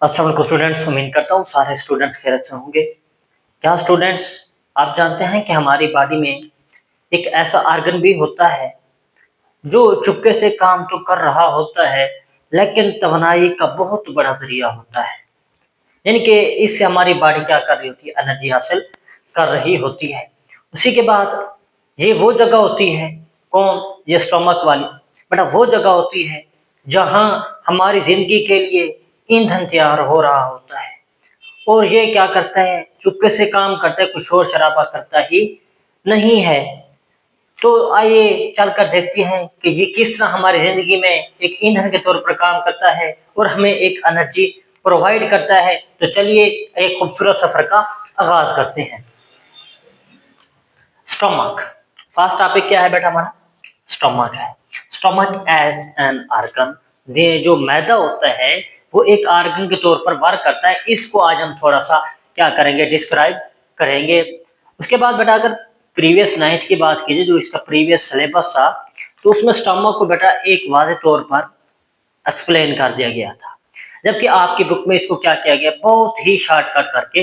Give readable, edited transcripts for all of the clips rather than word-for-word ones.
अस्सलाम वालेकुम स्टूडेंट्स, उम्मीद करता हूँ सारे स्टूडेंट्स खैरियत से होंगे। क्या स्टूडेंट्स, आप जानते हैं कि हमारी बॉडी में एक ऐसा आर्गन भी होता है जो चुपके से काम तो कर रहा होता है, लेकिन तवानाई का बहुत बड़ा ज़रिया होता है। यानी कि इससे हमारी बॉडी क्या कर रही होती है, एनर्जी हासिल कर रही होती है। उसी के बाद ये वो जगह होती है, कौन? ये स्टमक वाली। बेटा वो जगह होती है जहाँ हमारी ज़िंदगी के लिए ईंधन तैयार हो रहा होता है। और ये क्या करता है, चुपके से काम करता है, कुछ शोर शराबा करता ही नहीं है। तो आइए चलकर देखते हैं कि ये किस तरह हमारी जिंदगी में एक ईंधन के तौर पर काम करता है और हमें एक एनर्जी प्रोवाइड करता है। तो चलिए एक खूबसूरत सफर का आगाज करते हैं। स्टमक, फर्स्ट टॉपिक क्या है बेटा हमारा? स्टमक है। स्टमक एज एन आर्गन, ये जो मैदा होता है वो एक आर्गन के तौर पर वर्क करता है। इसको आज हम थोड़ा सा क्या करेंगे, डिस्क्राइब करेंगे। उसके बाद बेटा अगर प्रीवियस नाइन्थ की बात कीजिए, जो इसका प्रीवियस सिलेबस था, तो उसमें स्टमक को बेटा एक वाज़ेह तौर पर एक्सप्लेन कर दिया गया था, जबकि आपकी बुक में इसको क्या किया गया, बहुत ही शॉर्टकट करके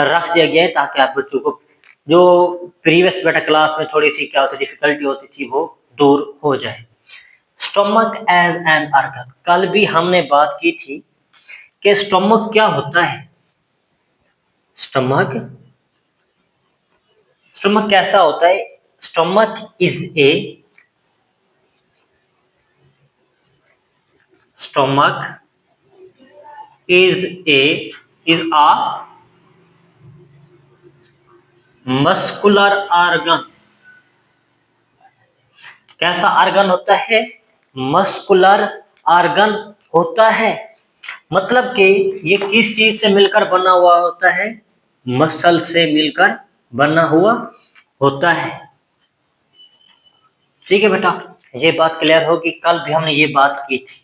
रख दिया गया है, ताकि आप बच्चों को जो प्रीवियस बेटा क्लास में थोड़ी सी क्या होती डिफिकल्टी होती थी वो दूर हो जाए। स्टमक एज एन आर्गन, कल भी हमने बात की थी कि स्टमक क्या होता है। स्टमक स्टमक कैसा होता है? Stomach stomach is a is a muscular organ. कैसा आर्गन होता है? मस्कुलर आर्गन होता है। मतलब कि ये किस चीज से मिलकर बना हुआ होता है? मसल से मिलकर बना हुआ होता है। ठीक है बेटा, ये बात क्लियर होगी, कल भी हमने ये बात की थी।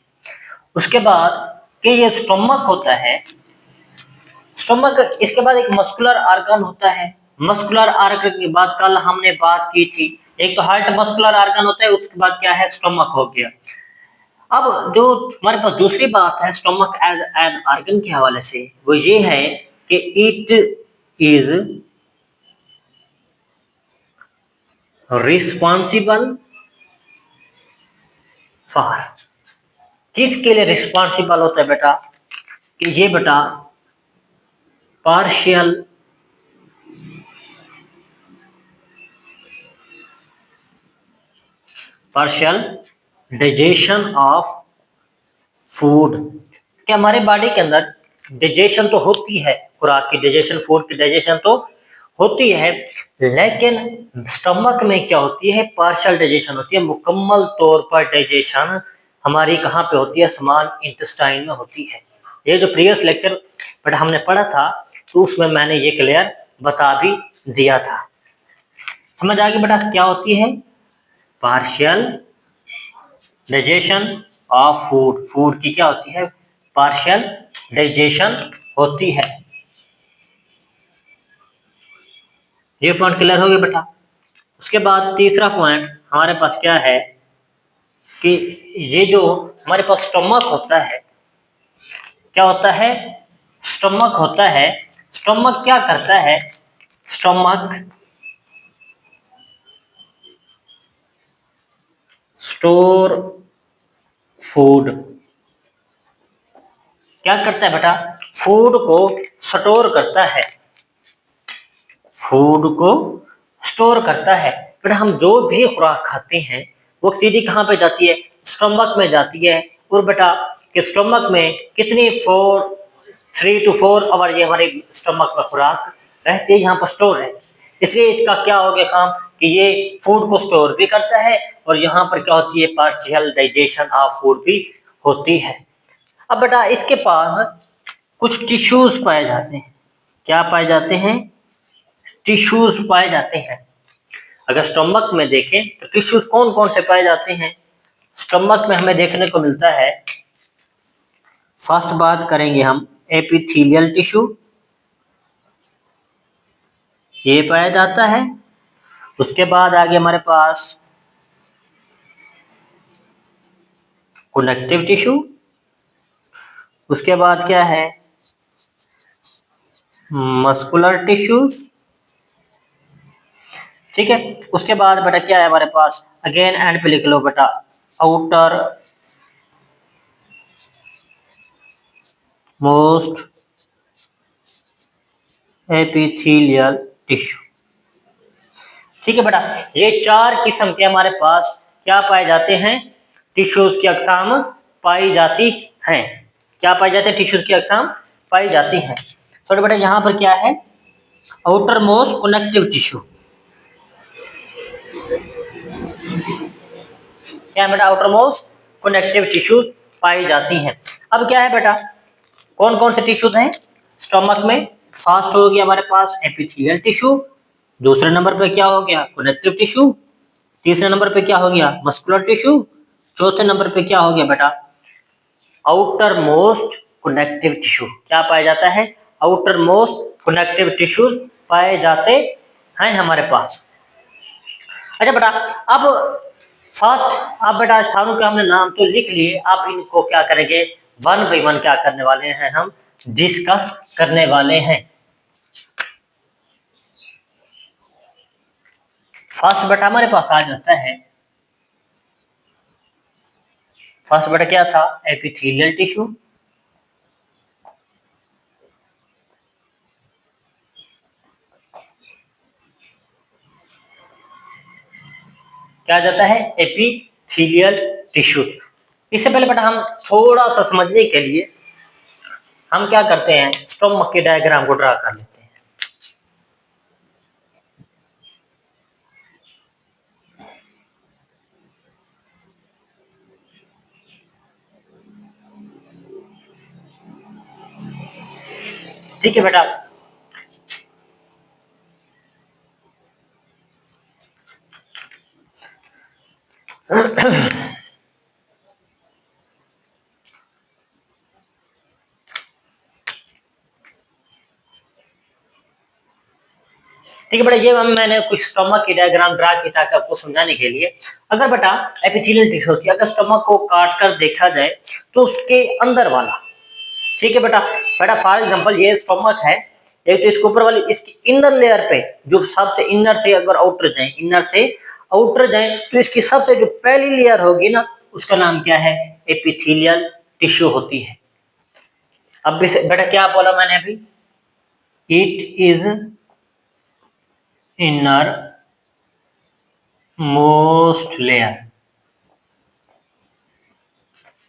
उसके बाद कि ये स्टमक होता है, स्टमक, इसके बाद एक मस्कुलर आर्गन होता है। मस्कुलर आर्गन के बाद कल हमने बात की थी, एक तो हार्ट मस्कुलर आर्गन होता है, उसके बाद क्या है, स्टमक हो गया। अब जो हमारे पास दूसरी बात है स्टमक एज एन आर्गन के हवाले से, वो ये है कि इट इज रिस्पॉन्सिबल फॉर, किसके लिए रिस्पॉन्सिबल होता है बेटा? कि ये बेटा partial partial digestion of food. कि हमारे बॉडी के अंदर डाइजेशन तो होती है, खुराक की डाइजेशन, फूड की डाइजेशन तो होती है, लेकिन स्टमक में क्या होती है, पार्शियल डाइजेशन होती है। मुकम्मल तौर पर डाइजेशन हमारी कहाँ पे होती है? स्मॉल इंटेस्टाइन में होती है। ये जो प्रीवियस लेक्चर बट हमने पढ़ा था, तो उसमें मैंने ये क्लियर बता भी दिया था। समझ आ गई बेटा क्या होती है? Partial digestion of food, food की क्या होती है? पार्शियल डाइजेशन होती है। ये पॉइंट क्लियर हो गया बेटा। उसके बाद तीसरा पॉइंट हमारे पास क्या है कि ये जो हमारे पास स्टमक होता है, क्या होता है? स्टमक होता है। स्टमक क्या करता है? स्टमक स्टोर फूड, क्या करता है बेटा? फूड को स्टोर करता है, फूड को स्टोर करता है। फिर हम जो भी खुराक खाते हैं वो सीधी कहाँ पे जाती है? स्टमक में जाती है। और बेटा कि स्टमक में कितनी 3 to 4 आवर ये हमारे स्टमक में खुराक रहती है, यहाँ पर स्टोर रहती है। इसलिए इसका क्या हो गया काम कि ये फूड को स्टोर भी करता है और यहाँ पर क्या होती है, पार्शियल डाइजेशन ऑफ फूड भी होती है। अब बेटा इसके पास कुछ टिश्यूज पाए जाते हैं। क्या पाए जाते हैं? टिश्यूज पाए जाते हैं। अगर स्टमक में देखें तो टिश्यूज कौन कौन से पाए जाते हैं? स्टमक में हमें देखने को मिलता है, फर्स्ट बात करेंगे हम एपिथेलियल टिश्यू, ये पाया जाता है। उसके बाद आगे हमारे पास कनेक्टिव टिश्यू, उसके बाद क्या है, मस्कुलर टिश्यूज। ठीक है, उसके बाद बेटा क्या है हमारे पास, अगेन एंड पे लिख लो बेटा, आउटर मोस्ट एपिथेलियल टिश्यू। ठीक है बेटा, ये चार किस्म के हमारे पास क्या पाए जाते हैं, टिश्यूज की अकसाम पाई जाती हैं। क्या पाई जाती है, टिश्यूज की अकसाम पाई जाती हैं। छोटे बेटा यहाँ पर क्या है, आउटर मोस्ट कनेक्टिव टिश्यू। क्या है बेटा, आउटर मोस्ट कनेक्टिव टिश्यू पाई जाती हैं। अब क्या है बेटा, कौन कौन से टिश्यूज हैं स्टमक में, फर्स्ट हो गया हमारे पास एपिथेलियल टिश्यू, दूसरे नंबर पे क्या हो गया कनेक्टिव टिश्यू, तीसरे नंबर पे क्या हो गया मस्कुलर टिश्यू, चौथे नंबर पे क्या हो गया बेटा आउटर मोस्ट कनेक्टिव टिश्यू। क्या पाया जाता है, आउटर मोस्ट कनेक्टिव टिश्यू पाए जाते हैं हमारे पास। अच्छा बेटा, अब फर्स्ट अब बेटा स्थानों के हमने नाम तो लिख लिए, अब इनको क्या करेंगे, वन बाई वन क्या करने वाले हैं, हम डिस्कस करने वाले हैं। फर्स्ट बेटा हमारे पास आ जाता है, फर्स्ट बेटा क्या था एपिथेलियल टिश्यू, क्या जाता है एपिथेलियल टिश्यू। इससे पहले बेटा हम थोड़ा सा समझने के लिए हम क्या करते हैं, स्टोमक के डायग्राम को ड्रा कर लेते हैं। ठीक है बेटा, ठीक है बेटा, ये मैंने कुछ स्टमक की डायग्राम ड्रा की ताकि आपको समझाने के लिए। अगर बेटा एपिथेलियल टिश्यू होती है, अगर स्टमक को काट कर देखा जाए तो उसके अंदर वाला, ठीक है बेटा, बेटा फॉर एग्जांपल ये स्टमक है, एक तो इसके ऊपर वाली इसकी इनर लेयर पे जो सबसे इनर से अगर आउटर जाए, इनर से आउटर जाए तो इसकी सबसे जो पहली लेयर होगी ना उसका नाम क्या है एपिथेलियल टिश्यू होती है। अब बेटा क्या बोला मैंने अभी, it is innermost layer.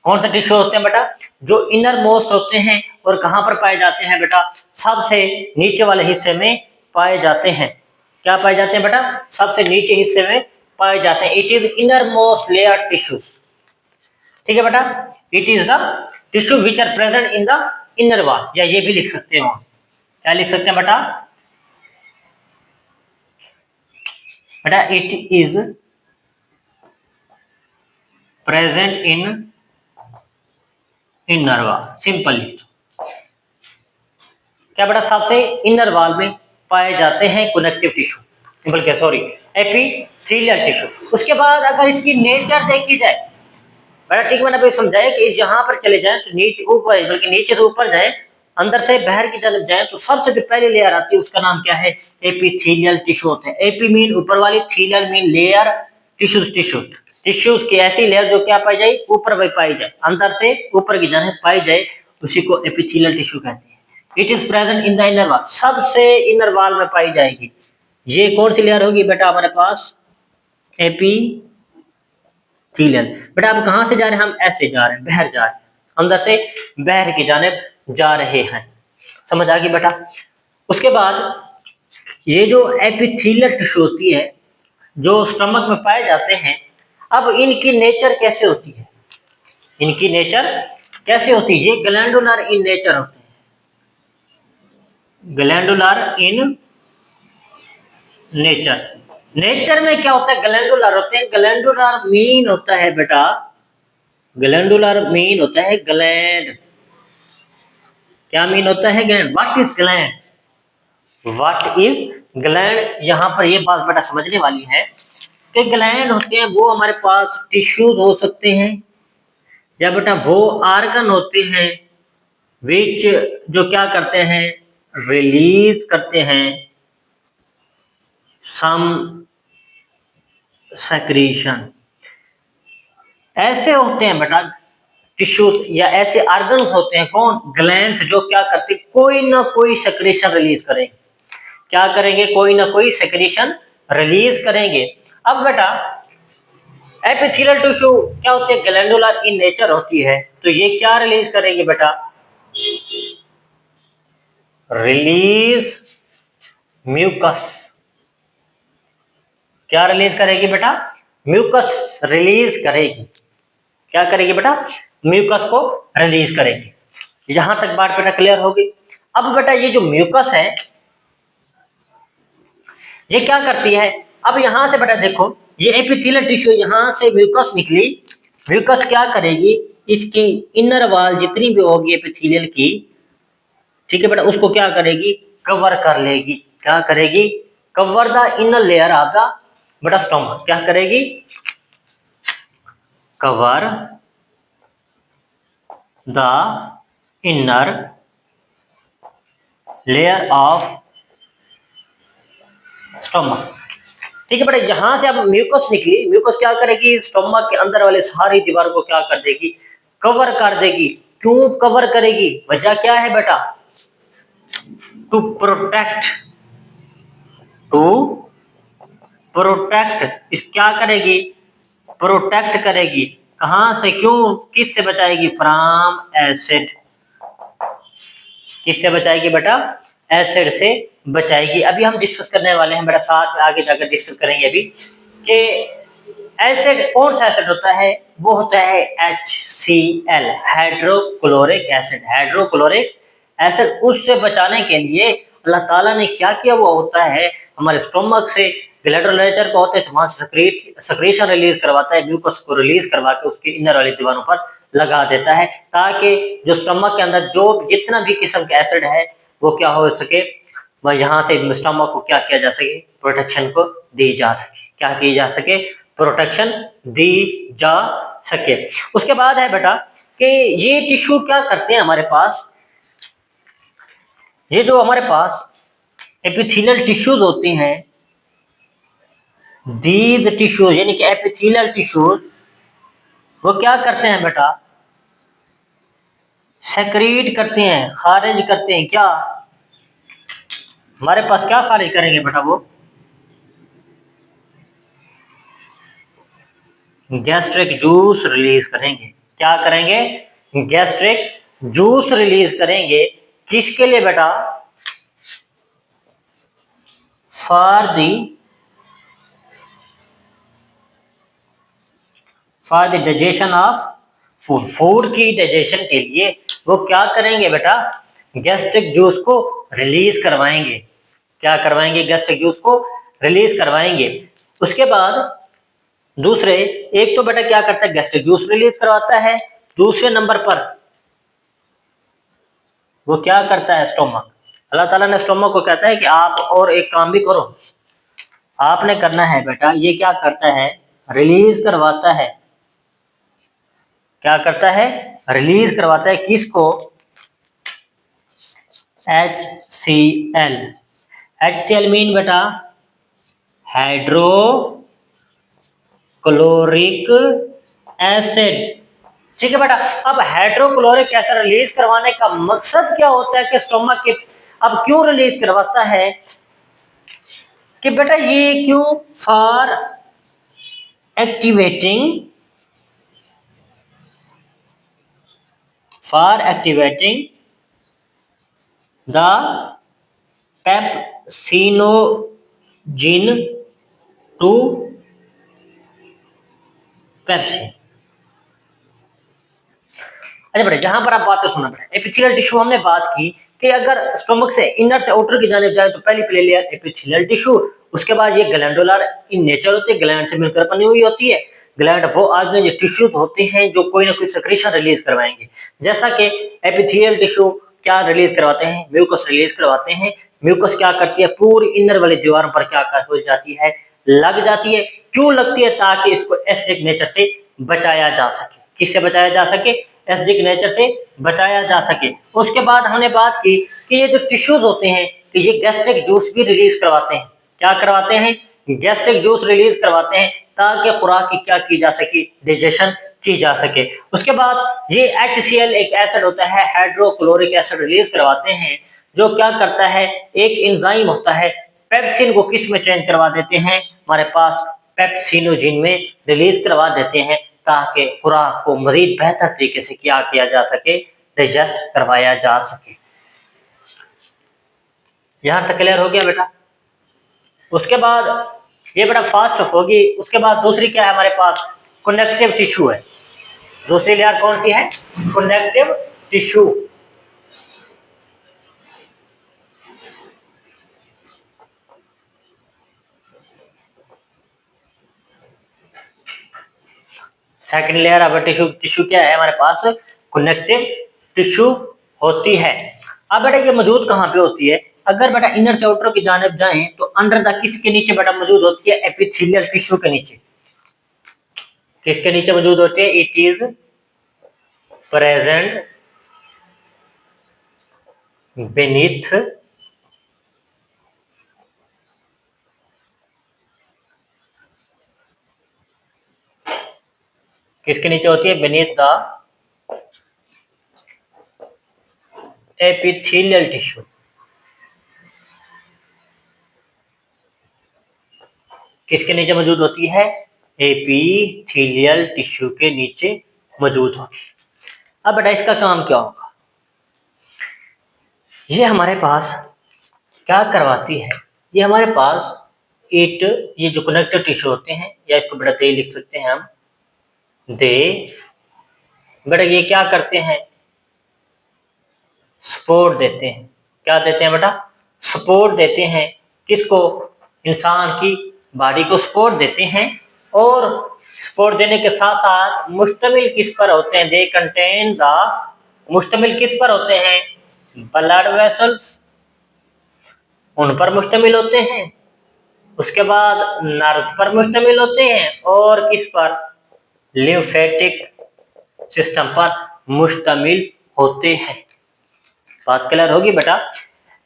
कौन से टिश्यू होते हैं बेटा, जो इनर मोस्ट होते हैं और कहां पर पाए जाते हैं बेटा, सबसे नीचे वाले हिस्से में पाए जाते हैं। क्या पाए जाते हैं बेटा, सबसे नीचे हिस्से में पाए जाते हैं। It is innermost layer tissues. ठीक है बेटा, it is the tissue which are present in the inner wall, या ये भी लिख सकते हो, क्या लिख सकते हैं बेटा, बेटा it is present in inner wall, simply. क्या बेटा, सबसे इनर वॉल में पाए जाते हैं कनेक्टिव टिश्यू, सिंपल क्या सॉरी एपिथेलियल टिश्यू। उसके बाद अगर इसकी नेचर देखी जाए बेटा, ठीक मैंने अभी समझाया कि यहाँ पर चले जाएं तो नीचे ऊपर, बल्कि नीचे से ऊपर जाए, अंदर से बाहर की तरफ जाए तो सबसे जो पहली लेयर आती है उसका नाम क्या है एपिथेलियल टिश्यू होता है। एपी मीन ऊपर वाली, thelial mean layer, tissues tissue, tissues की ऐसी लेयर जो क्या पाई जाए ऊपर पाई जाए, अंदर से ऊपर की जाने पाई जाए, उसी को एपिथेलियल टिश्यू कहते हैं। It is present in the inner wall, सबसे इनर वॉल में पाई जाएगी। ये कौन सी लेयर होगी बेटा हमारे पास एपिथेलियल। बेटा अब कहां से जा रहे हैं, हम ऐसे जा रहे हैं, बाहर जा रहे हैं, अंदर से बाहर की जानिब जा रहे हैं, समझ आ गई बेटा। उसके बाद ये जो एपिथेलियल टिश्यू होती है जो स्टमक में पाए जाते हैं, अब इनकी नेचर कैसे होती है, इनकी नेचर कैसे होती है, ये ग्लैंडुलर इन नेचर होते हैं, ग्लैंडुलर इन नेचर। नेचर में क्या होता है, ग्लैंडुलर होते हैं। ग्लैंडुलर मीन होता है बेटा, ग्लैंडुलर मीन होता है ग्लैंड। क्या मीन होता है gland, what is gland, what is gland. यहां पर ये बात बेटा समझने वाली है कि ग्लैंड होते हैं वो हमारे पास टिश्यूज हो सकते हैं, या बेटा वो आर्गन होते हैं विच जो क्या करते हैं रिलीज करते हैं सम सेक्रीशन। ऐसे होते हैं बेटा टिश्यूज या ऐसे ऑर्गन्स होते हैं, कौन, ग्लैंड्स, जो क्या करते हैं, कोई ना कोई सेक्रेशन रिलीज करेंगे। क्या करेंगे, कोई ना कोई सेक्रेशन रिलीज करेंगे। अब बेटा एपिथेलियल टिश्यू क्या होती है, ग्लैंडुलर इन नेचर होती है, तो ये क्या रिलीज करेगी बेटा, रिलीज म्यूकस। क्या रिलीज करेगी बेटा, म्यूकस रिलीज करेगी। क्या करेगी बेटा, म्यूकस को रिलीज करेगी। यहां तक बात बेटा क्लियर होगी। अब बेटा ये जो म्यूकस है ये क्या करती है, अब यहां से बेटा देखो ये एपिथेलियल टिश्यू, यहां से म्यूकस निकली, म्यूकस क्या करेगी, इसकी इनर वॉल जितनी भी होगी एपिथेलियल की, ठीक है बेटा, उसको क्या करेगी, कवर कर लेगी। क्या करेगी, cover the inner layer of the बेटा स्टोमक। क्या करेगी, cover the inner layer of stomach. ठीक है बेटा, यहां से अब म्यूकस निकली, म्यूकस क्या करेगी, स्टोमक के अंदर वाले सारी दीवार को क्या कर देगी, कवर कर देगी। क्यों कवर करेगी, वजह क्या है बेटा, टू प्रोटेक्ट, टू प्रोटेक्ट, इस क्या करेगी, प्रोटेक्ट करेगी। कहां से, क्यों, किस से बचाएगी, फ्रॉम एसिड। किससे बचाएगी बेटा, एसिड से बचाएगी। अभी हम डिस्कस करने वाले हैं बेटा, साथ में आगे जाकर डिस्कस करेंगे अभी कि एसिड कौन सा एसिड होता है, वो होता है HCl, hydrochloric acid. Hydrochloric acid, उससे बचाने के लिए अल्लाह ताला ने क्या किया, वो होता है हमारे स्टोमक से ग्लैंडुलेटर को होते हैं, तो वहां से सक्रेशन रिलीज करवाता है, म्यूकस को रिलीज करवा के उसके इनर वाली दीवारों पर लगा देता है, ताकि जो स्टमक के अंदर जो जितना भी किस्म का एसिड है वो क्या हो सके, वह यहाँ से स्टमक को क्या किया जा सके, प्रोटेक्शन को दी जा सके। क्या की जा सके, प्रोटेक्शन दी जा सके। उसके बाद है बेटा कि ये टिश्यू क्या करते हैं हमारे पास, ये जो हमारे पास एपिथेलियल टिश्यूज होते हैं, दीज टिश्यूज यानी कि एपिथेलियल टिश्यूज, वो क्या करते हैं बेटा, सेक्रीट करते हैं, खारिज करते हैं। क्या, हमारे पास क्या खारिज करेंगे बेटा, वो गैस्ट्रिक जूस रिलीज करेंगे। क्या करेंगे, गैस्ट्रिक जूस रिलीज करेंगे। किसके लिए बेटा, for the digestion of food, food की डाइजेशन के लिए वो क्या करेंगे बेटा, गैस्ट्रिक जूस को रिलीज करवाएंगे। क्या करवाएंगे, गैस्ट्रिक जूस को रिलीज करवाएंगे। उसके बाद दूसरे, एक तो बेटा क्या करता है, गैस्ट्रिक जूस रिलीज करवाता है, दूसरे नंबर पर वो क्या करता है, स्टोमक, अल्लाह ताला ने स्टोमक को कहता है कि आप और एक काम भी करो, आपने करना है बेटा, ये क्या करता है, रिलीज करवाता है। क्या करता है, रिलीज करवाता है, किसको, HCl। HCl मीन बेटा हाइड्रोक्लोरिक एसिड। ठीक है बेटा, अब हाइड्रोक्लोरिक एसिड रिलीज करवाने का मकसद क्या होता है कि स्टोमक के, अब क्यों रिलीज करवाता है कि बेटा ये क्यों, for activating the pepsinogen to pepsin. अच्छा बेटा, जहां पर आप बात सुना बेटा, एपिथेलियल टिश्यू हमने बात की कि अगर स्टोमक से इनर से आउटर की जानिब जाए तो पहली प्ले लेयर एपिथेलियल टिश्यू, उसके बाद ये ग्लैंडुलर इन नेचर होती है, ग्लैंड से मिलकर बनी हुई होती है। ग्लैंड वो आदमी जो टिश्यूज होते हैं जो कोई ना कोई सेक्रेशन रिलीज करवाएंगे, जैसा कि एपिथेलियल टिश्यू क्या रिलीज करवाते हैं, म्यूकस रिलीज करवाते हैं। म्यूकस क्या करती है, पूरी इनर वाली दीवारों पर क्या हो जाती है, लग जाती है। क्यों लगती है, ताकि इसको एसिडिक नेचर से बचाया जा सके। किससे बचाया जा सके, एसिडिक नेचर से बचाया जा सके। उसके बाद हमने बात की कि ये जो टिश्यूज होते हैं कि ये गैस्ट्रिक जूस भी रिलीज करवाते हैं। क्या करवाते हैं? गैस्ट्रिक जूस रिलीज करवाते हैं ताकि खुराक की क्या की जा सके, डाइजेशन की जा सके। उसके बाद ये HCl एक एसिड होता है, हाइड्रोक्लोरिक एसिड रिलीज करवाते हैं, जो क्या करता है, एक एंजाइम होता है, पेप्सिन को किस में चेंज करवा देते हैं, हमारे पास पेप्सिनोजिन में रिलीज करवा देते हैं ताकि खुराक को मजीद बेहतर तरीके से क्या किया जा सके, डाइजेस्ट करवाया जा सके। यहां तक क्लियर हो गया बेटा? उसके बाद ये बेटा फास्ट होगी। उसके बाद दूसरी क्या है हमारे पास, कनेक्टिव टिश्यू है। दूसरी लेयर कौन सी है? Connective tissue. Second layer of tissue क्या है हमारे पास? कनेक्टिव टिश्यू होती है। अब बेटा ये मौजूद कहाँ पे होती है? अगर बेटा इनर से आउटर की जानिब जाएं तो अंडर द किसके नीचे बेटा मौजूद होती है? एपिथेलियल टिश्यू के नीचे। किसके नीचे मौजूद होती है? इट इज प्रेजेंट beneath किसके नीचे होती है? beneath the epithelial tissue। किसके नीचे मौजूद होती है? एपिथेलियल टिश्यू के नीचे मौजूद होगी। अब बेटा इसका काम क्या होगा? ये हमारे पास क्या करवाती है? ये हमारे पास ये जो कनेक्टिव टिश्यू होते हैं, या इसको बेटा दे लिख सकते हैं हम, दे बेटा ये क्या करते हैं? सपोर्ट देते हैं। क्या देते हैं बेटा? सपोर्ट देते हैं। किसको? इंसान की बॉडी को सपोर्ट देते हैं। और सपोर्ट देने के साथ साथ मुश्तमिल किस पर होते हैं? दे कंटेन द, मुश्तमिल किस पर होते हैं? ब्लड वेसल्स, उन पर मुश्तमिल होते हैं। उसके बाद नर्व्स पर मुश्तमिल होते हैं, और किस पर? लिम्फेटिक सिस्टम पर मुश्तमिल होते हैं। बात क्लियर होगी बेटा?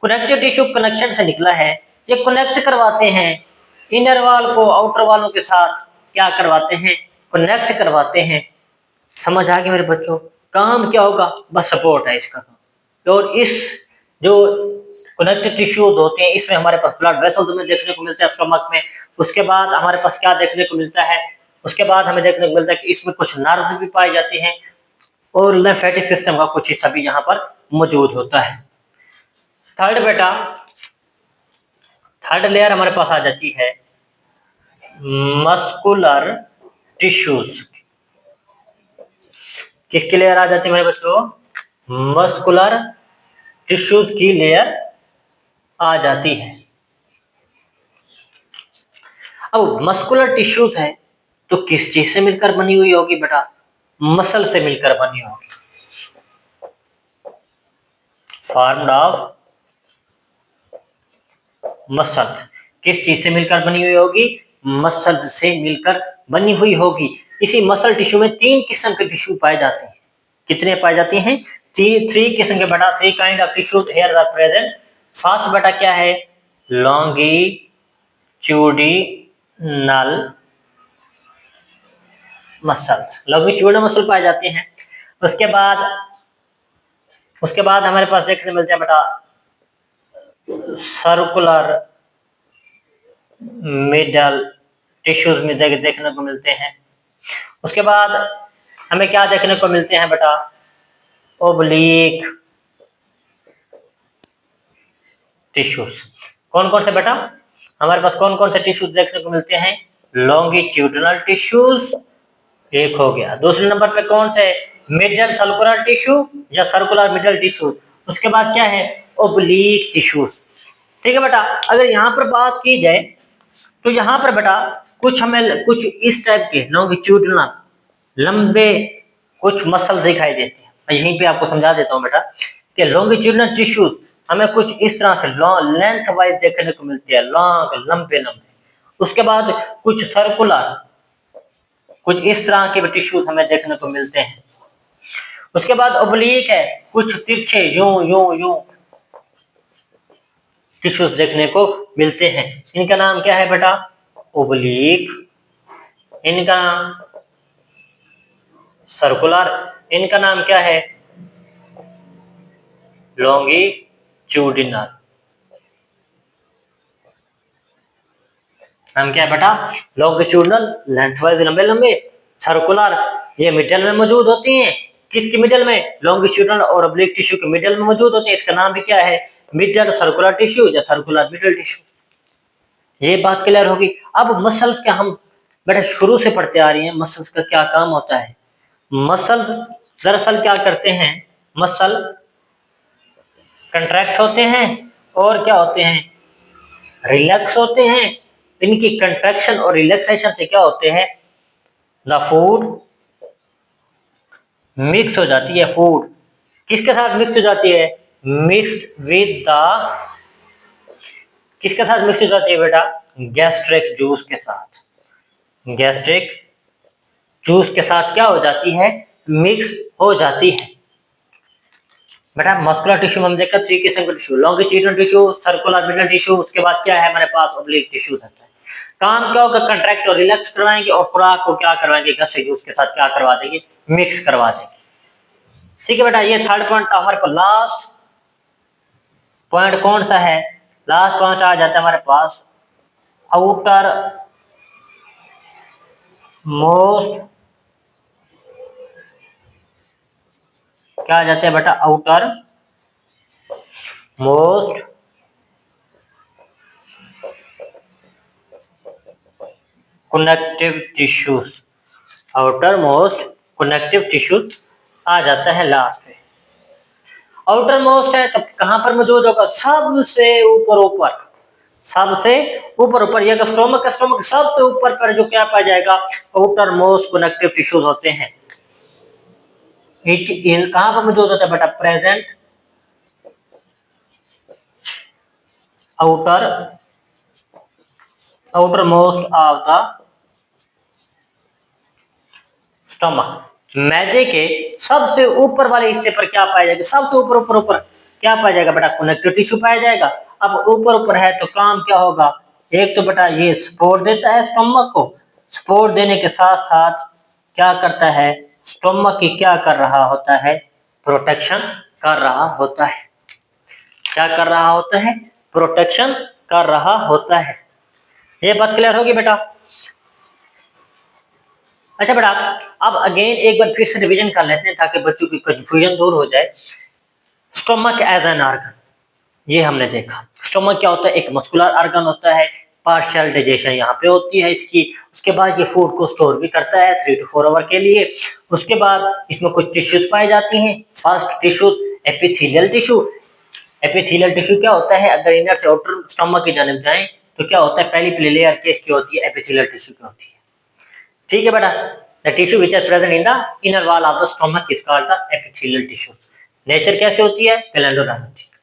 कनेक्टिव टिश्यू कनेक्शन से निकला है। ये कनेक्ट करवाते हैं इनर वॉल को आउटर वॉलों के साथ। क्या करवाते हैं? कनेक्ट करवाते हैं। समझ आ गया मेरे बच्चों? काम क्या होगा? बस सपोर्ट है इसका काम। और इस जो कनेक्टिव टिश्यू होते हैं, इसमें हमारे पास ब्लड वेसल्स हमें देखने को मिलते हैं स्टमक में। उसके बाद हमारे पास क्या देखने को मिलता है? उसके बाद हमें देखने को मिलता है कि इसमें कुछ नर्व भी पाए जाते हैं, और लिम्फेटिक सिस्टम का कुछ हिस्सा भी यहाँ पर मौजूद होता है। थर्ड बेटा, थर्ड लेयर हमारे पास आ जाती है मस्कुलर टिश्यूज। किसकी लेयर आ जाती है मेरे बच्चों? मस्कुलर टिश्यूज की लेयर आ जाती है। अब मस्कुलर टिश्यूज है तो किस चीज से मिलकर बनी हुई होगी बेटा? मसल से मिलकर बनी होगी। Formed of muscles. किस चीज से मिलकर बनी हुई होगी? मसल्स से मिलकर बनी हुई होगी। इसी मसल टिश्यू में 3 किस्म के टिश्यू पाए जाते हैं। कितने पाए जाते हैं? 3 किस्म के बेटा, 3 kind of tissues here are present. First बेटा क्या है? Longitudinal muscles. लॉन्गिट्यूडिनल मसल पाए जाते हैं। उसके बाद हमारे पास देखने मिलते हैं बेटा सर्कुलर मिडल टिश्यूज में देखने को मिलते हैं। उसके बाद हमें क्या देखने को मिलते हैं बेटा? Oblique tissues. कौन कौन से बेटा हमारे पास कौन कौन से टिश्यूज देखने को मिलते हैं? लॉन्गिट्यूडिनल टिश्यूज एक हो गया। दूसरे नंबर पे कौन से? मिडल सर्कुलर टिश्यू या सर्कुलर मिडल टिश्यू। उसके बाद क्या है? Oblique tissues. ठीक है बेटा। अगर यहाँ पर बात की जाए तो यहाँ पर बेटा कुछ इस टाइप के लॉन्गिट्यूडिनल लंबे कुछ मसल दिखाई देते हैं। मैं यहीं पे आपको समझा देता हूँ बेटा कि लॉन्गिट्यूडिनल टिश्यूज हमें कुछ इस तरह से लेंथ वाइज देखने को मिलती है, लॉन्ग, लंबे लंबे। उसके बाद कुछ सर्कुलर, कुछ इस तरह के टिश्यूज हमें देखने को मिलते हैं। उसके बाद ओब्लिक है, कुछ तिरछे यूं यूं यूं टिश्यूज देखने को मिलते हैं। इनका नाम क्या है बेटा? ओब्लिक। इनका नाम सर्कुलर। इनका नाम क्या है? लॉन्गिट्यूडिनल। नाम क्या है बेटा? लॉन्गिट्यूडिनल, लेंथवाइज लंबे लंबे। सर्कुलर, ये मिडल में मौजूद होती हैं। किसकी मिडल में? लॉन्गिट्यूडिनल और ओब्लिक टिश्यू के मिडल में मौजूद होते हैं। इसका नाम भी क्या है? मिडल सर्कुलर टिश्यू या सर्कुलर मिडल टिश्यू। ये बात क्लियर होगी। अब मसल्स क्या हम बेटा शुरू से पढ़ते आ रही हैं, मसल्स का क्या काम होता है। मसल्स दरअसल क्या करते हैं? मसल कंट्रैक्ट होते हैं और क्या होते हैं? रिलैक्स होते हैं। इनकी कंट्रैक्शन और रिलैक्सेशन से क्या होते हैं? द फूड मिक्स हो जाती है। फूड किसके साथ मिक्स हो जाती है? मिक्स्ड विद द, किसके साथ मिक्स हो जाती है बेटा? गैस्ट्रिक जूस के साथ। गैस्ट्रिक जूस के साथ क्या हो जाती है? मिक्स हो जाती है। बेटा मस्कुलर टिश्यू में हम देखा 3 किस्म का tissue, longitudinal tissue, circular middle tissue, उसके बाद क्या है हमारे पास? ओब्लिक टिश्यू रहता है। काम क्या होगा? कंट्रैक्ट और रिलैक्स करवाएंगे और खुराक को क्या करवाएंगे? गैस्ट्रिक जूस के साथ क्या करवा देंगे? मिक्स करवा देंगे। ठीक है बेटा, ये थर्ड पॉइंट था हमारे पास। लास्ट पॉइंट कौन सा है? लास्ट पॉइंट आ जाता है हमारे पास आउटर मोस्ट, क्या आ जाता है बेटा? Outermost connective tissues. Outermost connective tissues आ जाता है लास्ट में। आउटर मोस्ट है तो कहां पर मौजूद होगा? सबसे ऊपर ऊपर, सबसे ऊपर ऊपर। ये स्टोमक, स्टोमक सबसे ऊपर पर जो क्या पाया जाएगा? आउटर मोस्ट कनेक्टिव टिश्यूज होते हैं। कहां पर मौजूद होता है बेटा? Present outer, outer most of the stomach. मैदे के सबसे ऊपर वाले हिस्से पर क्या पाया जाएगा? सबसे ऊपर ऊपर ऊपर क्या पाया जाएगा बेटा? कनेक्टिव टिश्यू पाया जाएगा। अब ऊपर ऊपर है तो काम क्या होगा? एक तो बेटा ये सपोर्ट देता है स्टमक को, सपोर्ट देने के साथ साथ क्या करता है? स्टमक की क्या कर रहा होता है? प्रोटेक्शन कर रहा होता है। क्या कर रहा होता है? प्रोटेक्शन कर रहा होता है। ये बात क्लियर होगी बेटा? अच्छा बेटा, अब अगेन एक बार फिर से रिवीजन कर लेते हैं ताकि बच्चों की कंफ्यूजन दूर हो जाए। स्टोमक एज एन ऑर्गन, ये हमने देखा। स्टोमक क्या होता है? एक मस्कुलर ऑर्गन होता है। पार्शियल डाइजेशन यहाँ पे होती है इसकी। उसके बाद ये फूड को स्टोर भी करता है 3 to 4 आवर के लिए। उसके बाद इसमें कुछ टिश्यूज पाई जाती हैं। First tissue epithelial tissue. Epithelial tissue क्या होता है? अगर इनर से आउटर स्टोमक की जानब जाएं तो क्या होता है? पहली लेयर किसकी होती है? एपिथेलियल टिश्यू की होती है। ठीक है बेटा, the tissue which is present in the inner wall of the stomach is called the epithelial tissue. Nature कैसे होती है? ग्लैंडुलर होती है।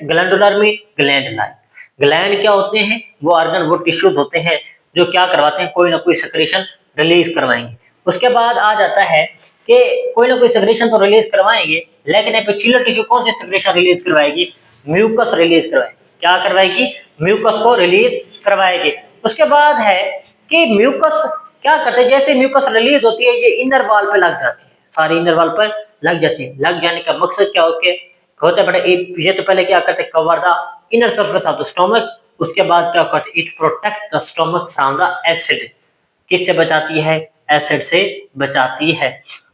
ग्लैंडुलर में ग्लैंड लाइक। ग्लैंड क्या होते हैं? वो ऑर्गन, वो टिश्यूज होते हैं जो क्या करवाते हैं? कोई ना कोई सेक्रेशन रिलीज करवाएंगे। उसके बाद आ जाता है कि कोई ना कोई सेक्रेशन तो रिलीज करवाएंगे, लेकिन एपिथेलियल टिश्यू कौन सी सेक्रेशन रिलीज करवाएगी? म्यूकस रिलीज करवाएगी। क्या करवाएगी? म्यूकस को रिलीज करवाएगी। उसके बाद है कि म्यूकस क्या करते हैं? जैसे म्यूकस रिलीज होती है ये इनर वॉल पे लग जाती है, सारी इनर वॉल पर लग जाती है। लग जाने का मकसद क्या होता है बेटा? ये तो पहले क्या करते हैं? Cover the inner surface of the stomach. उसके बाद क्या करते हैं? It protect the stomach from the acid. किससे बचाती है? एसिड से बचाती है।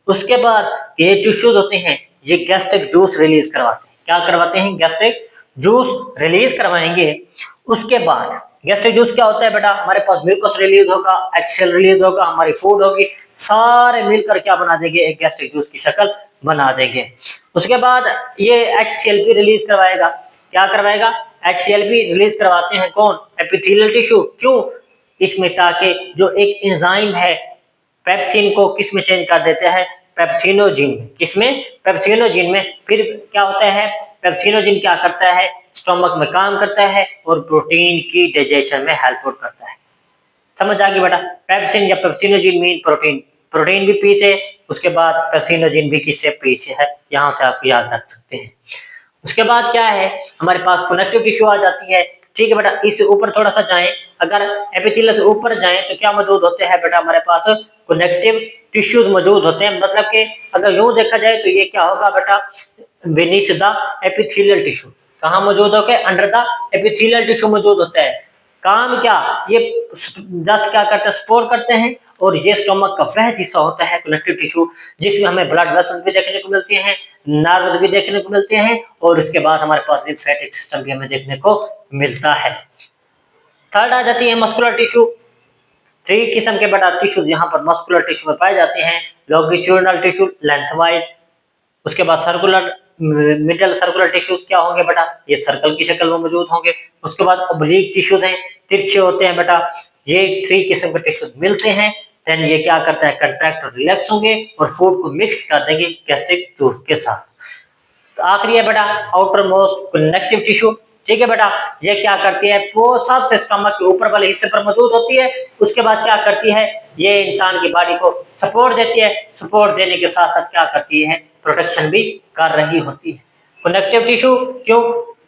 उसके बाद ये टिश्यूज होते हैं, ये गैस्ट्रिक जूस रिलीज करवाते हैं। क्या करवाते हैं? गैस्ट्रिक जूस रिलीज करवाएंगे। उसके बाद गैस्ट्रिक जूस क्या होता है बेटा? हमारे पास म्यूकस रिलीज होगा, एक्सेल रिलीज होगा, हमारी फूड होगी, सारे मिलकर क्या बना देंगे? एक गैस्ट्रिक जूस की शक्ल बना देंगे। उसके बाद ये HCl भी रिलीज करवाएगा। क्या करवाएगा? HCl भी रिलीज करवाते हैं कौन? Epithelial tissue. क्यों? इसमें ताकि जो एक एंजाइम है पेप्सिन को किस में चेंज कर देता है? पेप्सिनोजिन में। किसमें? पेप्सिनोजिन में। फिर क्या होता है? पेप्सिनोजिन क्या करता है? स्टोमक में काम करता है और प्रोटीन की डाइजेशन में हेल्प करता है। समझ आ गई बेटा? पेप्सिन या पेप्सिनोजिन मीन प्रोटीन। प्रोटीन भी पीछे उसके बाद कार्सिनोजेन भी किससे पीछे है, यहाँ से आप याद रख सकते हैं। उसके बाद क्या है, हमारे पास कनेक्टिव टिश्यू आ जाती है। ठीक है बेटा, इससे ऊपर थोड़ा सा जाएं, अगर एपिथेलियल से ऊपर जाएं तो क्या मौजूद होते हैं बेटा, हमारे पास कनेक्टिव टिश्यूज मौजूद होते हैं। मतलब कि अगर यूं देखा जाए तो ये क्या होगा बेटा, बेनीथ द एपिथेलियल टिश्यू, कहाँ मौजूद होते हैं, अंडर द एपिथेलियल टिश्यू मौजूद होता है। काम क्या, ये दस्त क्या करते हैं, स्टोर करते हैं। और ये स्टोमक का वह हिस्सा होता है कनेक्टिव टिश्यू जिसमें हमें ब्लड वेसल्स भी देखने को मिलती हैं, नर्व भी देखने को मिलते हैं, और उसके बाद हमारे पास लिम्फेटिक सिस्टम भी हमें देखने को मिलता है। थर्ड आ जाती है मस्कुलर टिश्यू। 3 किस्म के बेटा टिश्यूज यहाँ पर मस्कुलर टिश्यू में पाए जाते हैं। लॉन्गिट्यूडिनल टिश्यू लेंथवाइज, उसके बाद सर्कुलर मिडल सर्कुलर टिश्यूज क्या होंगे बेटा, ये सर्कल की शक्ल में मौजूद होंगे। उसके बाद ऑब्लिक टिश्यूज हैं, तिरछे होते हैं बेटा। ये 3 किस्म के टिश्यूज मिलते हैं। देन ये क्या करता है, कंट्रैक्ट और रिलैक्स होंगे और फूड को मिक्स कर देंगे गैस्ट्रिक जूस के साथ। तो आखिरी है बेटा आउटर मोस्ट कनेक्टिव टिश्यू। ठीक है बेटा, ये क्या करती है, वो सबसे स्टमक के ऊपर वाले हिस्से पर मौजूद होती है। उसके बाद क्या करती है, ये इंसान की बॉडी को सपोर्ट देती है। सपोर्ट देने के साथ साथ क्या करती है, प्रोटेक्शन भी कर रही होती है। कनेक्टिव टिश्यू क्यों,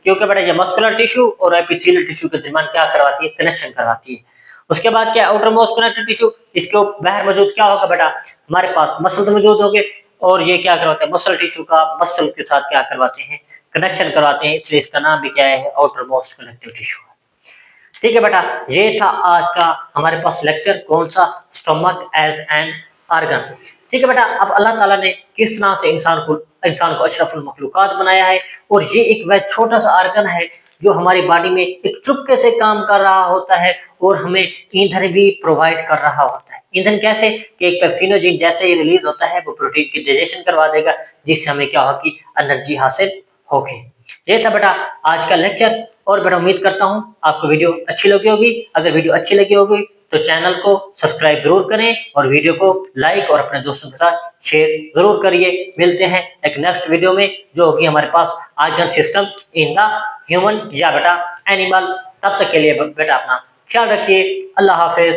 क्योंकि बेटा ये मस्कुलर टिश्यू और एपिथेलियल टिश्यू के दरमियान क्या करवाती है, कनेक्शन करवाती है। उसके बाद क्या, आउटर मोस्ट कनेक्टिव टिश्यू, इसके बाहर मौजूद क्या होगा बेटा, हमारे पास मसल्स मौजूद होंगे। और ये क्या करवाते हैं, मसल टिश्यू का मसल के साथ क्या करवाते हैं, कनेक्शन करवाते हैं। इसलिए इसका नाम भी क्या है, आउटर मोस्ट कनेक्टिव टिश्यू। ठीक है बेटा, ये था आज का हमारे पास लेक्चर, कौन सा, स्टमक एज एन ऑर्गन। ठीक है बेटा, अब अल्लाह ताला ने किस तरह से इंसान को अशरफुल मखलूकात बनाया है, और ये एक वह छोटा सा ऑर्गन है जो हमारी बॉडी में एक चुपके से काम कर रहा होता है और हमें ईंधन भी प्रोवाइड कर रहा होता है। ईंधन कैसे, कि एक पेप्सिनोजेन जैसे ही रिलीज होता है वो प्रोटीन की डाइजेशन करवा देगा, जिससे हमें क्या होगी, एनर्जी हासिल होगी। ये था बेटा आज का लेक्चर, और बेटा उम्मीद करता हूँ आपको वीडियो अच्छी लगी होगी। अगर वीडियो अच्छी लगी होगी तो चैनल को सब्सक्राइब जरूर करें और वीडियो को लाइक और अपने दोस्तों के साथ शेयर जरूर करिए। मिलते हैं एक नेक्स्ट वीडियो में, जो होगी हमारे पास organ system in the human या बेटा एनिमल। तब तक के लिए बेटा अपना ख्याल रखिए। अल्लाह हाफिज।